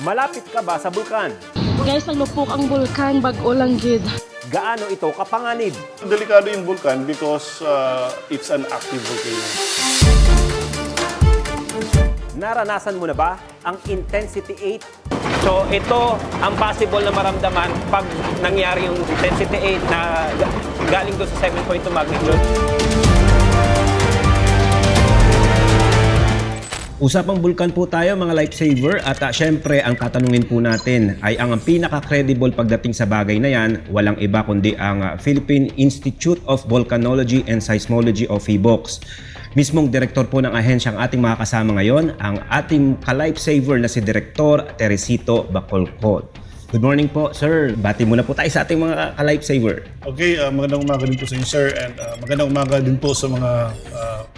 Malapit ka ba sa bulkan? Guys, naglupok ang bulkan, bag-o lang gid. Gaano ito kapanganib? Delikado yung vulkan because it's an active volcano. Naranasan mo na ba ang Intensity 8? So ito ang possible na maramdaman pag nangyari yung intensity 8 na galing doon sa 7.2 magnitude. Usapang bulkan po tayo mga lifesaver at syempre ang tatanungin po natin ay ang pinaka-credible pagdating sa bagay na yan, walang iba kundi ang Philippine Institute of Volcanology and Seismology o PHIVOLCS. Mismong direktor po ng ahensya ang ating mga kasama ngayon, ang ating ka-lifesaver na si Direktor Teresito Bacolcod. Good morning po, sir. Bati muna po tayo sa ating mga ka-lifesaver. Okay, magandang umaga din po sa inyo, sir. And magandang umaga din po sa mga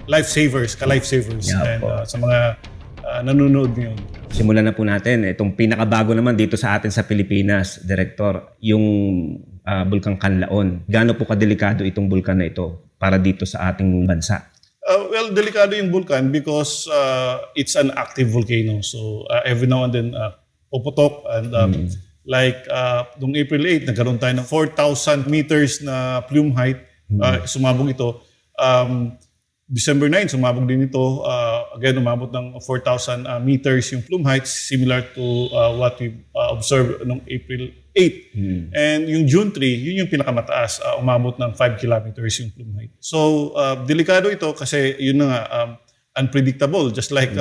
lifesavers, ka-lifesavers. Yeah, and po. sa mga nanonood ngayon. Simulan na po natin. Itong pinakabago naman dito sa atin sa Pilipinas, Direktor, yung Bulkang Kanlaon. Gaano po kadelikado itong bulkan na ito para dito sa ating bansa? Well, delikado yung vulkan because it's an active volcano. So every now and then puputok and like noong April 8, nagkaroon tayo ng 4,000 meters na plume height. Sumabog ito. December 9, sumabog din ito. Again, umabot ng 4,000 meters yung plume height, similar to what we observed noong April 8. And yung June 3, yun yung pinakamataas. Umabot ng 5 kilometers yung plume height. So, delikado ito kasi yun na nga, unpredictable. Just like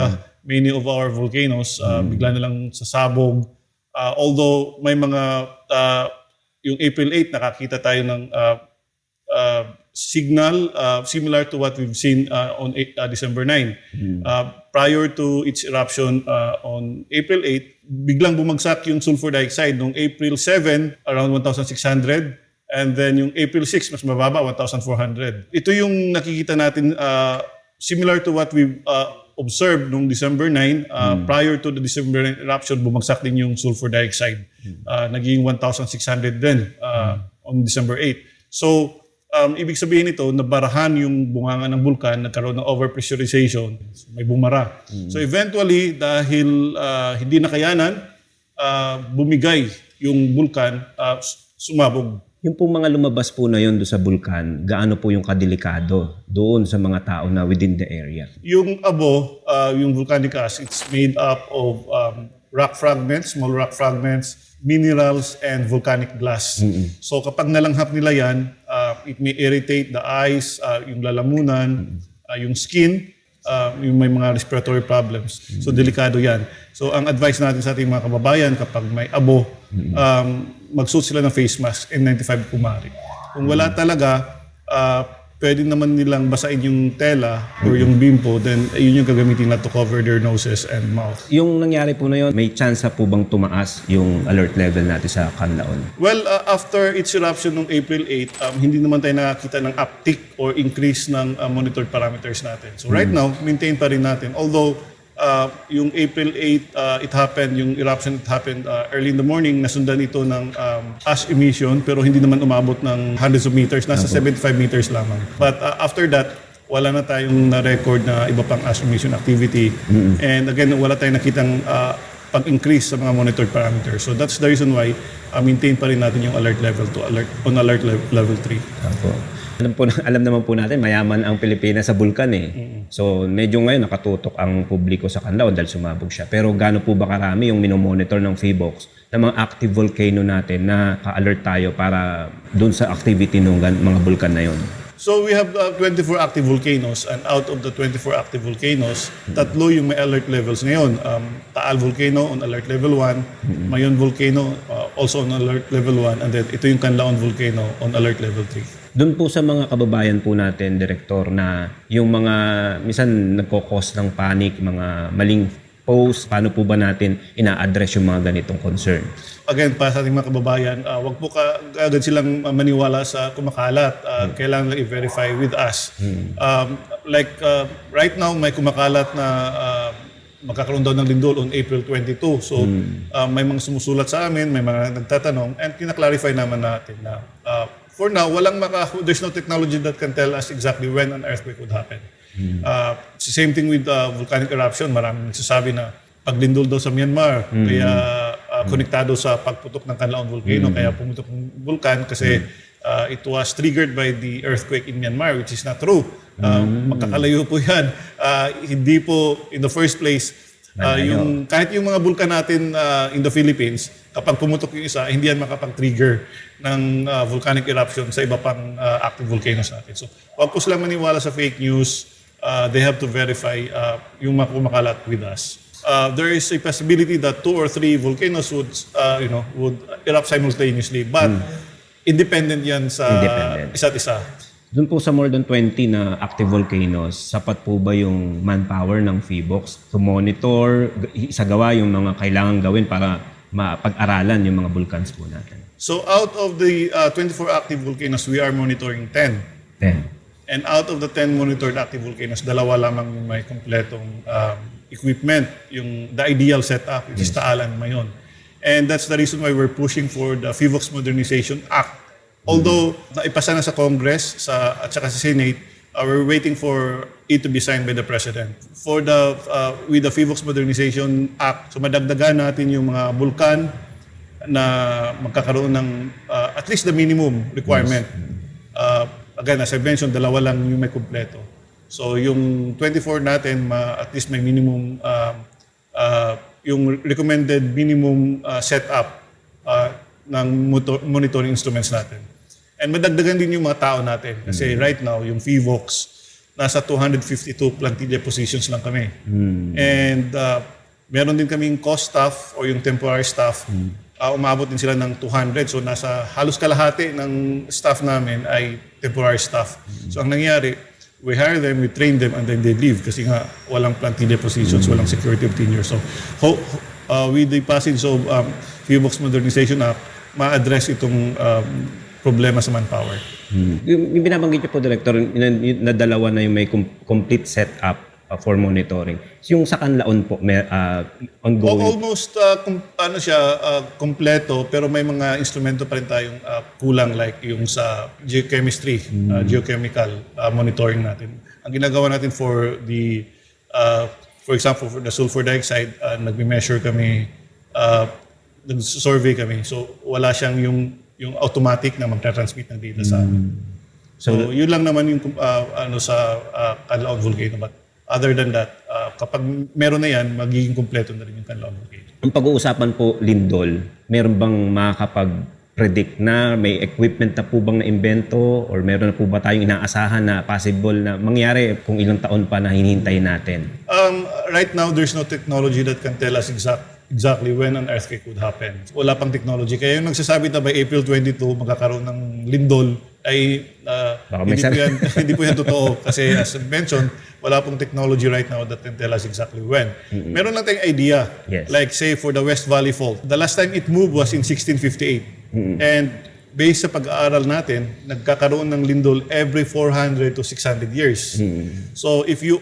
many of our volcanoes, bigla na lang sasabog. Although may mga, yung April 8, nakakita tayo ng signal similar to what we've seen on December 9. Prior to its eruption on April 8, biglang bumagsak yung sulfur dioxide noong April 7, around 1,600. And then yung April 6, mas mababa, 1,400. Ito yung nakikita natin similar to what we've observed noong December 9. Prior to the December 9 eruption, bumagsak din yung sulfur dioxide. Naging 1,600 din on December 8. So, ibig sabihin nito, nabarahan yung bunganga ng bulkan, nagkaroon ng overpressurization, may bumara. So eventually, dahil hindi nakayanan, bumigay yung bulkan, sumabog. Yung pong mga lumabas po na yun doon sa bulkan, gaano po yung kadelikado doon sa mga tao na within the area? Yung abo, yung volcanic ash, it's made up of rock fragments, small rock fragments, minerals, and volcanic glass. So kapag nalanghap nila yan, it may irritate the eyes, yung lalamunan, yung skin, yung may mga respiratory problems. So delikado yan. So ang advice natin sa ating mga kababayan, kapag may abo, magsuot sila ng face mask, N95 kumari. Kung wala talaga, pwede naman nilang basain yung tela or yung bimpo, then yun yung gagamitin na to cover their noses and mouth. Yung nangyari po na yun, may chance po bang tumaas yung alert level natin sa Kanlaon? Well, after its eruption noong April 8, hindi naman tayo nakakita ng uptick or increase ng monitored parameters natin. So right now, maintain pa rin natin. Although yung April 8, it happened, yung eruption it happened early in the morning, nasundan ito ng ash emission pero hindi naman umabot ng hundreds of meters, nasa 75 meters lamang. But after that, wala na tayong na-record na iba pang ash emission activity. And again, wala tayong nakitang pag-increase sa mga monitored parameters. So that's the reason why maintain pa rin natin yung alert level to alert level 3. Opo. Alam naman po natin, mayaman ang Pilipinas sa bulkan eh. So medyo ngayon nakatutok ang publiko sa Kanlaon dahil sumabog siya. Pero gaano po ba karami yung minomonitor ng PHIVOLCS ng mga active volcano natin na ka-alert tayo para dun sa activity ng mga bulkan na yon? So we have 24 active volcanoes, and out of the 24 active volcanoes, tatlo yung may alert levels ngayon. Taal Volcano on alert level 1, Mayon Volcano also on alert level 1, and then ito yung Canlaon Volcano on alert level 3. Doon po sa mga kababayan po natin, Direktor, na yung mga minsan nagkokos ng panic, mga maling post, paano po ba natin ina-address yung mga ganitong concern? Again, para sa ating mga kababayan, wag po agad silang maniwala sa kumakalat. Kailangan lang i-verify with us. Right now, may kumakalat na magkakaroon daw ng lindol on April 22. So, may mga sumusulat sa amin, may mga nagtatanong, and kinaklarify naman natin na for now, there's no technology that can tell us exactly when an earthquake would happen. It's the same thing with volcanic eruption. Maraming nagsasabi na paglindol daw sa Myanmar. Kaya konektado sa pagputok ng Canlaon Volcano. Kaya pumutok ng vulkan kasi it was triggered by the earthquake in Myanmar, which is not true. Magkakalayo po yan. Hindi po in the first place, kahit yung mga bulkan natin in the Philippines, kapag pumutok yung isa, hindi yan makapag-trigger ng volcanic eruption sa iba pang active volcanoes natin. So, huwag po silang maniwala sa fake news. They have to verify yung mga kumakalat with us. There is a possibility that 2 or 3 volcanoes would erupt simultaneously, but independent yan sa isa't isa. Doon po sa more than 20 na active volcanoes, sapat po ba yung manpower ng PHIVOLCS to monitor, isagawa yung mga kailangan gawin para mapag-aralan yung mga volcans po natin? So out of the 24 active volcanoes, we are monitoring 10. 10. And out of the 10 monitored active volcanoes, 2 lamang yung may kompletong equipment, the ideal setup, which is Taalan Mayon. And that's the reason why we're pushing for the PHIVOLCS Modernization Act. Although naipasa na sa Congress at saka sa Senate, we're waiting for it to be signed by the President. With the PHIVOLCS Modernization Act, so madagdagan natin yung mga bulkan na magkakaroon ng at least the minimum requirement. Again, as I mentioned, 2 lang yung may kumpleto. So yung 24 natin, at least may minimum, yung recommended minimum setup ng monitoring instruments natin. And madagdagan din yung mga tao natin. Kasi right now, yung PHIVOLCS, nasa 252 plantilla positions lang kami. And meron din kaming cost staff o yung temporary staff. Umabot din sila ng 200. So nasa halos kalahati ng staff namin ay temporary staff. So ang nangyari, we hire them, we train them, and then they leave. Kasi nga walang plantilla positions, walang security of tenure. So with the passage of PHIVOLCS Modernization Act, ma-address itong problema sa manpower. Yung binabanggit niyo po, Director, na 2 na yung may complete setup for monitoring. Yung sa Canlaon po, may ongoing? Almost kompleto, pero may mga instrumento pa rin tayong kulang, like yung sa geochemistry, geochemical monitoring natin. Ang ginagawa natin for example, for the sulfur dioxide, nagme-measure kami, nag-survey kami. So wala siyang yung automatic na magta-transmit ng data sa amin. So yun lang naman yung sa Canlaon Volcano. But other than that, kapag meron na yan, magiging kumpleto na rin yung Canlaon Volcano. Ang pag-uusapan po, lindol, meron bang makakapag-predict na may equipment na po bang na-imbento or meron na po ba tayong inaasahan na possible na mangyari kung ilang taon pa na hinihintay natin? Right now, there's no technology that can tell us exactly when an earthquake would happen. Wala pang technology. Kaya yung nagsasabi na by April 22, magkakaroon ng lindol, ay hindi po yan totoo. Kasi as mentioned, wala pong technology right now that can tell us exactly when. Meron lang tayong idea. Yes. Like say for the West Valley Fault. The last time it moved was in 1658. And based sa pag-aaral natin, nagkakaroon ng lindol every 400 to 600 years. So if you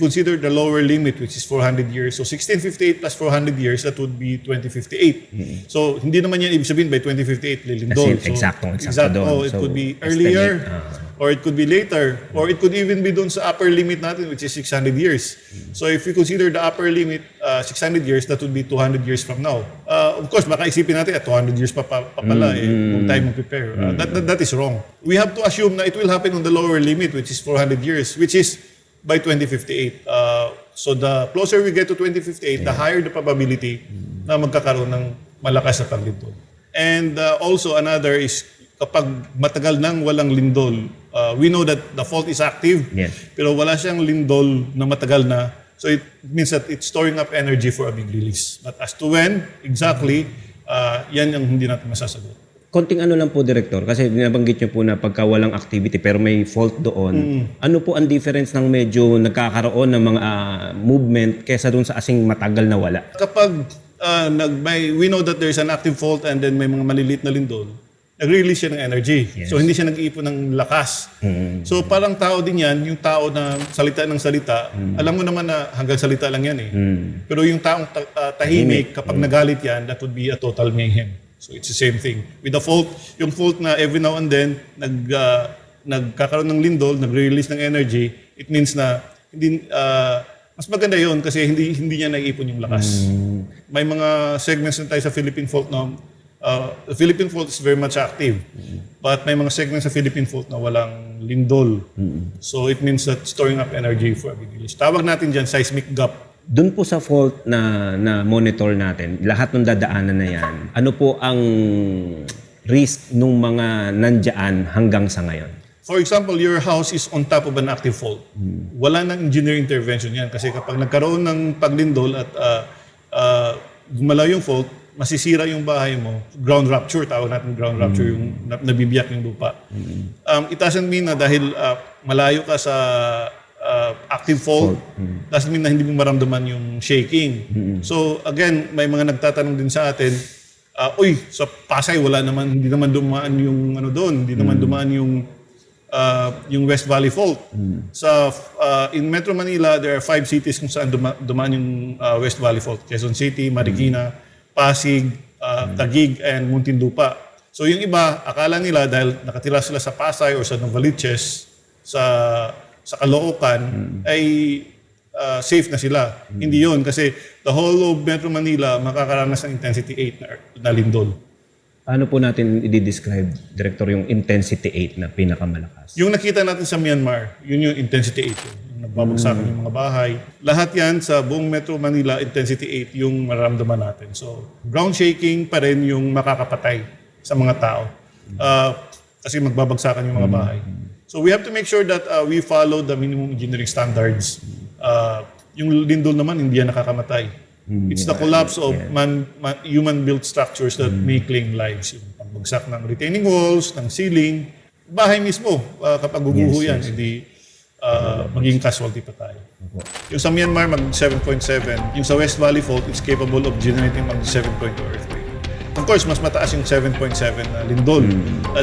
consider the lower limit, which is 400 years, so 1658 plus 400 years, that would be 2058. So, hindi naman yan ibig sabihin by 2058 lilindol. Kasi eksakto doon. It could be earlier, or it could be later, or it could even be doon sa upper limit natin, which is 600 years. So, if you consider the upper limit 600 years, that would be 200 years from now. Of course, baka isipin natin, 200 years pa pala, kung tayo mag-prepare. That is wrong. We have to assume na it will happen on the lower limit, which is 400 years, which is by 2058. So the closer we get to 2058, the higher the probability na magkakaroon ng malakas na paglindol. And also another is kapag matagal nang walang lindol, we know that the fault is active, pero wala siyang lindol na matagal na. So it means that it's storing up energy for a big release. But as to when, exactly, yan ang hindi natin masasagot. Konting lang po, Director, kasi binabanggit niyo po na pagka walang activity pero may fault doon, ano po ang difference ng medyo nagkakaroon ng mga movement kesa doon sa asing matagal na wala? Kapag we know that there's an active fault and then may mga maliliit na lindol, nag-release siya ng energy. Yes. So hindi siya nag-iipon ng lakas. So parang tao din yan, yung tao na salita ng salita, alam mo naman na hanggang salita lang yan eh. Pero yung taong tahimik, kapag nagalit yan, that would be a total mayhem. So it's the same thing. With the fault, yung fault na every now and then, nagkakaroon ng lindol, nagre-release ng energy, it means na hindi Mas maganda yun kasi hindi niya naiipon yung lakas. May mga segments na tayo sa Philippine fault na the Philippine fault is very much active. But may mga segments sa Philippine fault na walang lindol. So it means that storing up energy for a big release. Tawag natin dyan seismic gap. Doon po sa fault na monitor natin, lahat ng dadaanan na yan, ano po ang risk nung mga nandyan hanggang sa ngayon? For example, your house is on top of an active fault. Wala nang engineer intervention yan kasi kapag nagkaroon ng paglindol at gumalaw yung fault, masisira yung bahay mo. Ground rupture, tawag natin ground rupture, yung nabibiyak yung lupa. It doesn't mean na dahil malayo ka sa active fault, doesn't mean na hindi mo maramdaman yung shaking. So again, may mga nagtatanong din sa atin, uy, sa Pasay wala naman, hindi naman dumaan yung ano doon, hindi naman dumaan yung West Valley Fault. Sa in Metro Manila, there are 5 cities kung saan dumaan yung West Valley Fault. Quezon City, Marikina, Pasig, Taguig, and Muntinlupa. So yung iba, akala nila dahil nakatira sila sa Pasay or sa Novaliches, sa Caloocan, ay safe na sila. Hindi yun kasi the whole of Metro Manila makakaranas ng intensity 8 na lindol. Paano po natin i-describe, Director, yung intensity 8 na pinakamalakas? Yung nakita natin sa Myanmar, yun yung intensity 8. Yung nagbabagsakan yung mga bahay. Lahat yan sa buong Metro Manila, intensity 8 yung mararamdaman natin. So, ground shaking pa rin yung makakapatay sa mga tao. Kasi magbabagsakan yung mga bahay. So, we have to make sure that we follow the minimum engineering standards. Yung lindol naman, hindi yan nakakamatay. It's the collapse of human-built structures that may claim lives. Yung pagbagsak ng retaining walls, ng ceiling, bahay mismo, kapag guguho yan, hindi magiging casualty pa tayo. Yung sa Myanmar, mag 7.7. Yung sa West Valley Fault, it's capable of generating mag 7.2 earthquake. Of course, mas mataas yung 7.7 na lindol.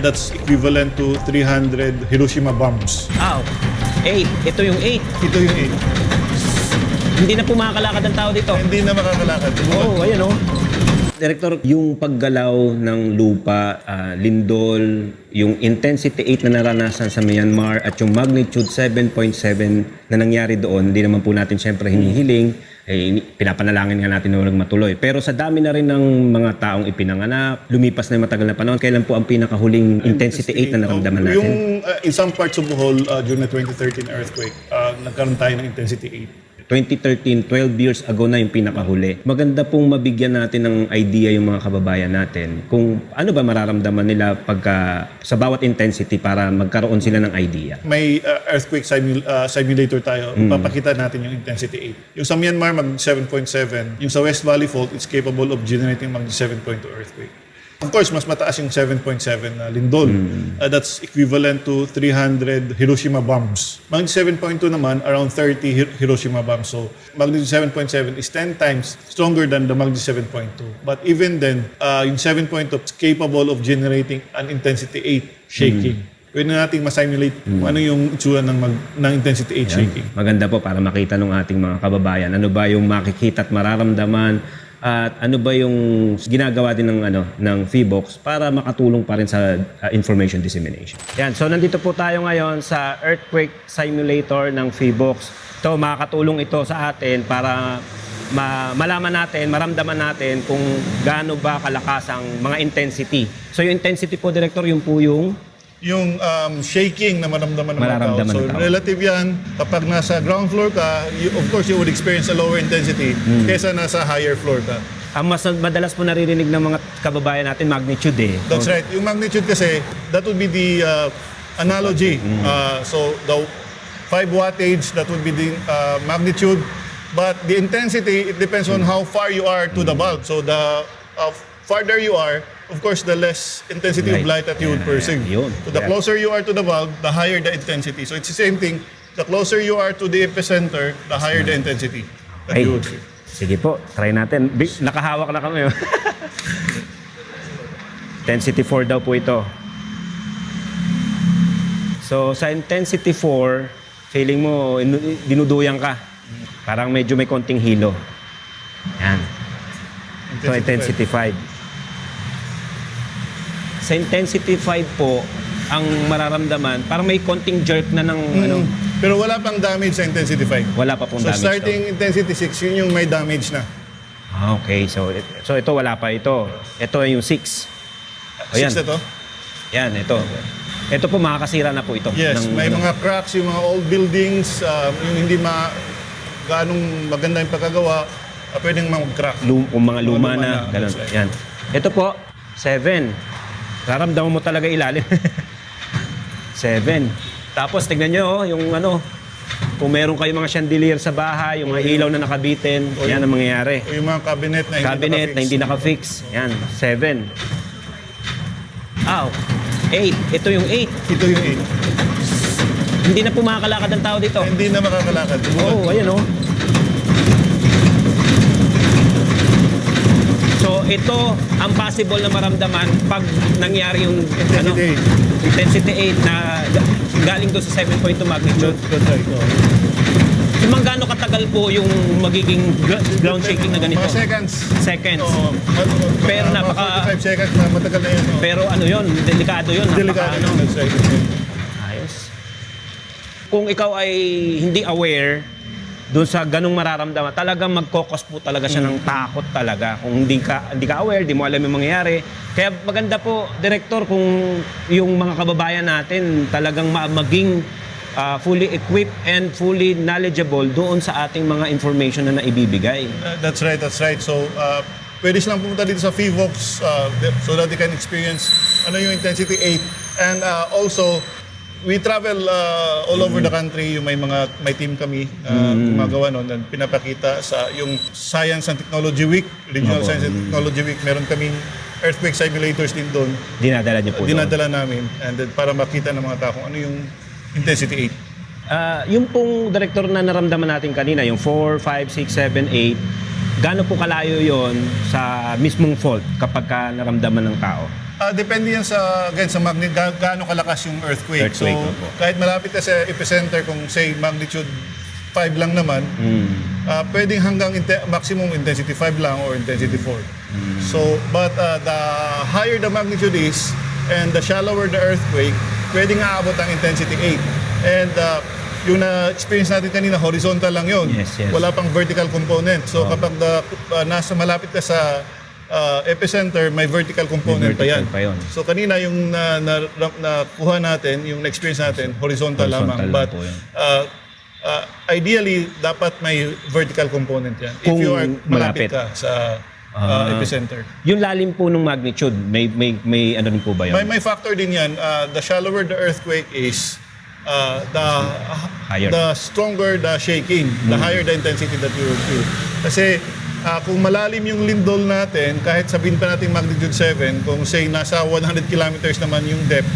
That's equivalent to 300 Hiroshima bombs. 8. Ito yung 8. Ito yung 8. Hindi na po makakalakad ang tao dito. Hindi na makakalakad. Ayan Director, yung paggalaw ng lupa, lindol, yung intensity 8 na naranasan sa Myanmar at yung magnitude 7.7 na nangyari doon, hindi naman po natin siyempre hinihiling, pinapanalangin nga natin na walang matuloy. Pero sa dami na rin ng mga taong ipinanganak, lumipas na yung matagal na panahon, kailan po ang pinakahuling intensity 8 na naramdaman natin? Yung in some parts of Bohol, during the 2013 earthquake, nagkaroon tayo ng intensity 8. 2013, 12 years ago na yung pinakahuli. Maganda pong mabigyan natin ng idea yung mga kababayan natin kung ano ba mararamdaman nila pagka sa bawat intensity para magkaroon sila ng idea. May earthquake simulator tayo. Papakita natin yung intensity 8. Yung sa Myanmar, mag 7.7. Yung sa West Valley Fault, it's capable of generating mag 7.2 earthquake. Of course, mas mataas yung 7.7 na lindol. That's equivalent to 300 Hiroshima bombs. Magnitude 7.2 naman, around 30 Hiroshima bombs. So, magnitude 7.7 is 10 times stronger than the magnitude 7.2. But even then, yung 7.2 is capable of generating an intensity 8 shaking. Pwede natin ma-simulate kung ano yung itsura ng intensity 8 shaking. Maganda po para makita ng ating mga kababayan. Ano ba yung makikita at mararamdaman at ano ba yung ginagawa din ng PHIVOLCS para makatulong pa rin sa information dissemination. Yan, so nandito po tayo ngayon sa earthquake simulator ng PHIVOLCS. Ito, makakatulong ito sa atin para malaman natin, maramdaman natin kung gaano ba kalakas ang mga intensity. So yung intensity po, Director, yung po yung shaking na maramdaman ng mga tao. Mararamdaman So, ng tao. relative yan. Kapag nasa ground floor ka, of course, you would experience a lower intensity kesa nasa higher floor ka. Ang mas madalas po naririnig ng mga kababayan natin, magnitude That's right. Yung magnitude kasi, that would be the analogy. So, the 5 wattage, that would be the magnitude. But the intensity, it depends on how far you are to the bulb. So, the farther you are, of course, the less intensity of light that you would perceive. So the closer you are to the bulb, the higher the intensity. So it's the same thing. The closer you are to the epicenter, the higher the intensity that you would feel. Sige po, try natin. Nakahawak na kami. Intensity 4 daw po ito. So sa intensity 4, feeling mo, dinuduyang ka. Parang medyo may konting hilo. Yan. So intensity 5. Sa intensity 5 po, ang mararamdaman, parang may konting jerk na ng Pero wala pang damage sa intensity 5. Wala pa pong So damage starting intensity 6, yun yung may damage na. Okay, so ito wala pa ito. Ito yung 6. 6 na to? Yan, ito. Ito po makakasira na po ito. Yes, may mga cracks, yung mga old buildings, yung hindi gaanong maganda yung pagkagawa, pwedeng mag-crack. Kung mga luma na, ganun. That's right. Yan. Ito po, 7. Raramdaman mo talaga ilalim. 7. Tapos tignan nyo, yung kung meron kayong mga chandelier sa bahay, yung mga ilaw na nakabitin, yan ang mangyayari. O yung mga cabinet na Hindi naka-fix. Yan, 7. 8. Ito yung 8. Ito yung 8. Hindi na po makakalakad ang tao dito. Hindi na makakalakad. Oo, ayan o. So, ito ang possible na maramdaman pag nangyari yung intensity 8 na galing doon sa 7.2 magnitude. That's right. So, gaano katagal po yung magiging ground shaking na ganito? Mga seconds. Seconds. Oo. Pero Mga napaka- 45 seconds na matagal na yan. Pero ano yun, delikado yun. Delikado Napaka- yun. That's right. Ayos. Kung ikaw ay hindi aware doon sa ganung mararamdaman, talagang magkokos po talaga siya ng takot talaga. Kung hindi ka aware, di mo alam yung mangyayari. Kaya maganda po, Director, kung yung mga kababayan natin talagang maging fully equipped and fully knowledgeable doon sa ating mga information na naibibigay. That's right. So, pwede silang pumunta dito sa FIVOX so that they can experience yung intensity 8. And also, we travel all over the country. May team kami gumagawa noon and pinapakita sa yung Science and Technology Week, Regional Science and Technology Week. Meron kaming earthquake simulators din doon. Dinadala niyo po doon? Dinadala namin and then para makita ng mga tao kung ano yung intensity 8. Yung pong Director na naramdaman natin kanina, yung 4, 5, 6, 7, 8, gaano po kalayo yon sa mismong fault kapag naramdaman ng tao? Depende yan sa gaano kalakas yung earthquake. So, Opo. kahit malapit ka sa epicenter, kung say magnitude 5 lang naman, pwedeng hanggang maximum intensity 5 lang or intensity 4. So, but the higher the magnitude is and the shallower the earthquake, pwedeng aabot ang intensity 8. And yung na-experience natin kanina, horizontal lang yun. Yes. Wala pang vertical component. So, kapag nasa malapit ka sa epicenter, may vertical component May vertical pa pa yan. yun. So kanina yung nakuha natin, yung na-experience natin, horizontal lamang. lang But po yun. Ideally, dapat may vertical component yan. Kung if you are malapit. malapit ka sa epicenter. Yung lalim po ng magnitude, may ano rin po ba yun? May factor din yan. The shallower the earthquake is, Higher. the stronger the shaking, the higher the intensity that you will feel. Kasi kung malalim yung lindol natin, kahit sabihin pa natin magnitude 7, kung say nasa 100 kilometers naman yung depth,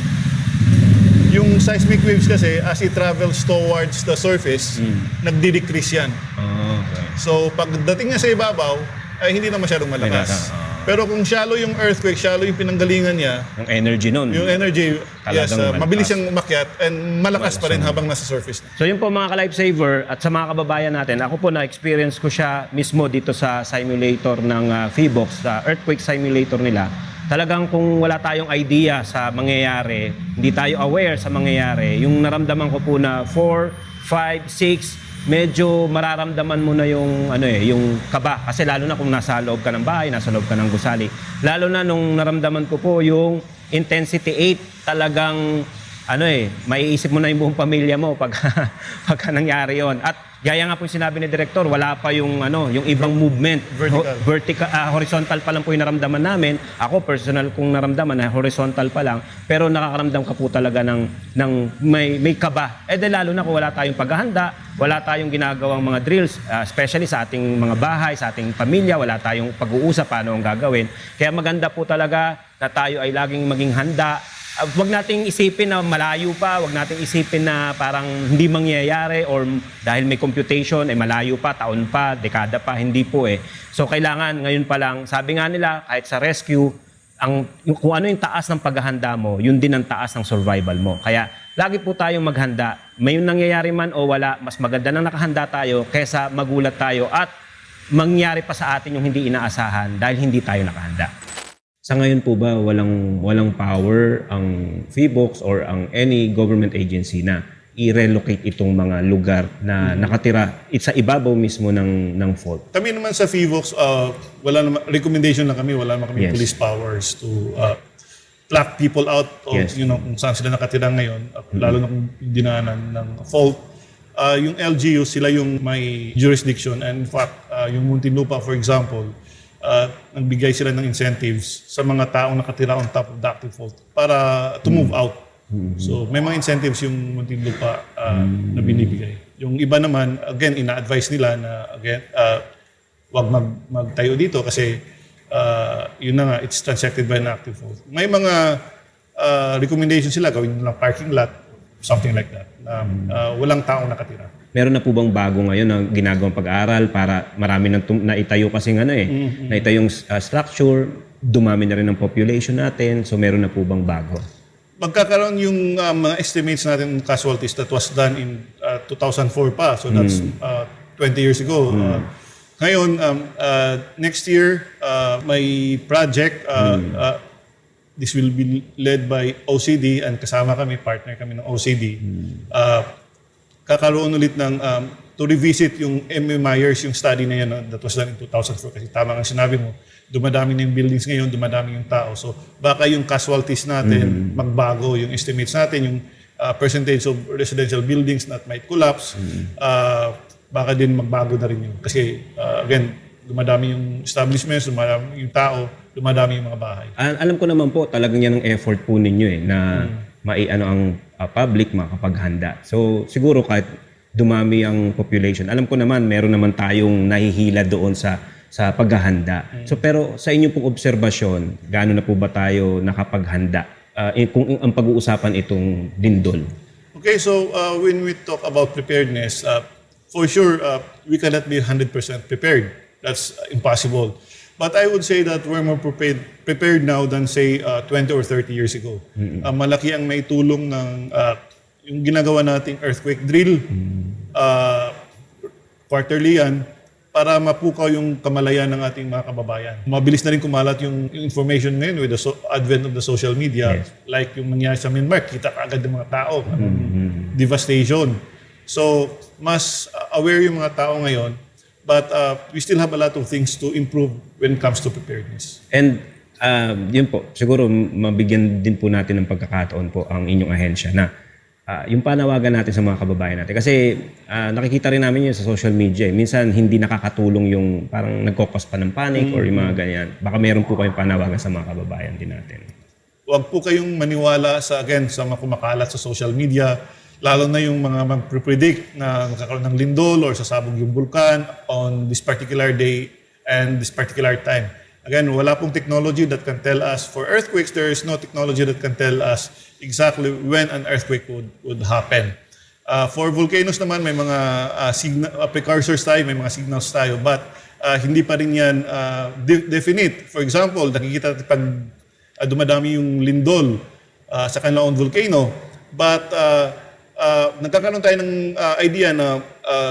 yung seismic waves kasi as it travels towards the surface, nagdi-decrease yan. Okay. So pagdating niya sa ibabaw, ay hindi na masyadong malakas. Pero kung shallow yung earthquake, shallow yung pinanggalingan niya, Yung energy nun. yung energy, yes, Talagang malakas. mabilis siyang umakyat and malakas pa rin habang nasa surface na. So yun po mga ka-lifesaver at sa mga kababayan natin, ako po na-experience ko siya mismo dito sa simulator ng FIVOX, sa earthquake simulator nila. Talagang kung wala tayong idea sa mangyayari, hindi tayo aware sa mangyayari, yung naramdaman ko po na 4, 5, 6, medyo mararamdaman mo na yung yung kaba kasi lalo na kung nasa loob ka ng bahay, nasa loob ka ng gusali. Lalo na nung naramdaman ko po yung intensity 8, talagang maiisip mo na yung buong pamilya mo pagka nangyari yon. At gaya nga po yung sinabi ni Director, wala pa yung yung ibang movement. Vertical. Horizontal pa lang po yung naramdaman namin. Ako personal kong naramdaman na horizontal pa lang, pero nakakaramdam ka po talaga ng may kaba. Lalo na kung wala tayong paghahanda, wala tayong ginagawang mga drills, especially sa ating mga bahay, sa ating pamilya, wala tayong pag-uusap paano ang gagawin. Kaya maganda po talaga na tayo ay laging maging handa. Huwag nating isipin na malayo pa, huwag nating isipin na parang hindi mangyayari or dahil may computation, malayo pa, taon pa, dekada pa, hindi po So kailangan ngayon pa lang, sabi nga nila, kahit sa rescue, kung ano yung taas ng paghahanda mo, yun din ang taas ng survival mo. Kaya lagi po tayong maghanda. May nangyayari man o wala, mas maganda na nakahanda tayo kaysa magulat tayo at mangyari pa sa atin yung hindi inaasahan dahil hindi tayo nakahanda. Sa ngayon po ba walang power ang FIVOX or ang any government agency na i-relocate itong mga lugar na nakatira sa ibabaw mismo ng fault? Kami naman sa FIVOX, wala naman, recommendation lang kami, wala naman kami Yes. police powers to pluck people out of Yes. kung saan sila nakatira ngayon, lalo na kung dinaanan ng fault. Yung LGU, sila yung may jurisdiction, and in fact, yung Muntinlupa, for example, nagbigay sila ng incentives sa mga taong nakatira on top of the active fault para to move out. So may mga incentives yung Muntinlupa na binibigay. Yung iba naman, again, ina-advise nila na again, wag magtayo dito kasi yun na nga, it's transacted by an active fault. May mga recommendations sila, gawin nilang parking lot, something like that, na walang taong nakatira. Meron na po bang bago ngayon na ginagawang pag-aaral para marami nang naitayo kasi naitayong structure, dumami na rin ang population natin, so meron na po bang bago? Magkakaroon yung mga estimates natin ng casualties that was done in 2004 pa, so that's 20 years ago. Ngayon, next year, may project, this will be led by OCD, and kasama kami, partner kami ng OCD. Kakaroon ulit ng to revisit yung M.A. Myers, yung study na yan that was done in 2004. Kasi tama nga sinabi mo, dumadami na yung buildings ngayon, dumadami yung tao. So baka yung casualties natin magbago, yung estimates natin, yung percentage of residential buildings that might collapse, baka din magbago na rin yun. Kasi again, dumadami yung establishments, dumadami yung tao, dumadami yung mga bahay. Alam ko naman po, talagang yan ang effort po ninyo na ang public makapaghanda. So siguro kahit dumami ang population, alam ko naman meron naman tayong nahihila doon sa paghahanda. So pero sa inyong pong obserbasyon, gaano na po ba tayo nakapaghanda kung ang pag-uusapan itong lindol? Okay, so when we talk about preparedness, for sure, we cannot be 100% prepared. That's impossible. But I would say that we're more prepared now than say 20 or 30 years ago. Malaki ang naitulong ng yung ginagawa nating earthquake drill. Quarterly yan para mapukaw yung kamalayan ng ating mga kababayan. Mabilis na rin kumalat yung information ngayon with the advent of the social media. Yes. Like yung nangyari sa Myanmar, kita kaagad ng mga tao. Devastation. So, mas aware yung mga tao ngayon. But we still have a lot of things to improve when it comes to preparedness. And yun po, siguro mabigyan din po natin ng pagkakataon po ang inyong ahensya na yung panawagan natin sa mga kababayan natin. Kasi nakikita rin namin yun sa social media. Minsan hindi nakakatulong yung parang nagkokos pa ng panic or yung mga ganyan. Baka meron po kayong panawagan sa mga kababayan din natin. Huwag po kayong maniwala sa mga kumakalat sa social media. Lalo na yung mga mag-predict na magkakaroon ng lindol or sasabog yung bulkan on this particular day and this particular time. Again, wala pong technology that can tell us. For earthquakes, there is no technology that can tell us exactly when an earthquake would happen. For volcanoes naman, may mga precursors tayo, may mga signals tayo, but hindi pa rin yan definite. For example, nakikita natin pag dumadami yung lindol sa kanilang volcano, but nagkakaroon tayo ng idea na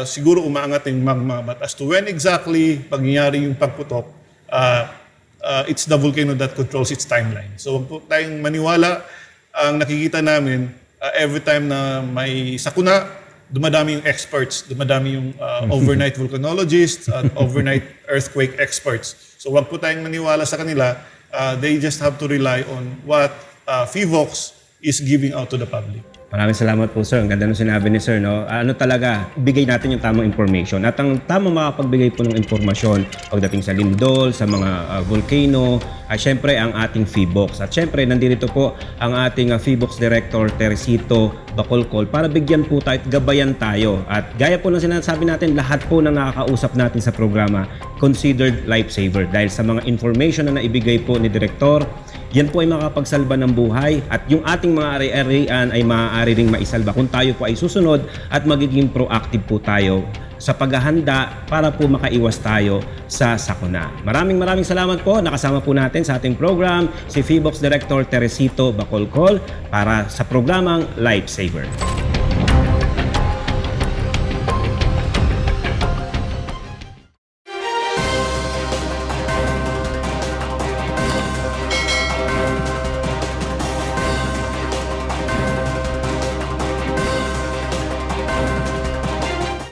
siguro umaangat yung magma. But as to when exactly pangyayari yung pagputok, it's the volcano that controls its timeline. So huwag po tayong maniwala. Ang nakikita namin, every time na may sakuna, dumadami yung experts, dumadami yung overnight volcanologists at overnight earthquake experts. So huwag po tayong maniwala sa kanila. They just have to rely on what FIVOX is giving out to the public. Maraming salamat po, sir. Ang ganda ng sinabi ni sir, no? Ano talaga, bigay natin yung tamang information. At ang tamang makapagbigay po ng informasyon pagdating sa lindol, sa mga volcano, ay syempre ang ating FIVOX. At syempre, nandito po ang ating FIVOX Director, Teresito Bacolcol, para bigyan po tayo at gabayan tayo. At gaya po ng sinasabi natin, lahat po na nakakausap natin sa programa, considered lifesaver. Dahil sa mga information na naibigay po ni Director, yan po ay makapagsalba ng buhay at yung ating mga ari-arian ay maaari ring maisalba kung tayo po ay susunod at magiging proactive po tayo sa paghahanda para po makaiwas tayo sa sakuna. Maraming salamat po. Nakasama po natin sa ating program si FIVOX Director Teresito Bacolcol para sa programang Lifesaver.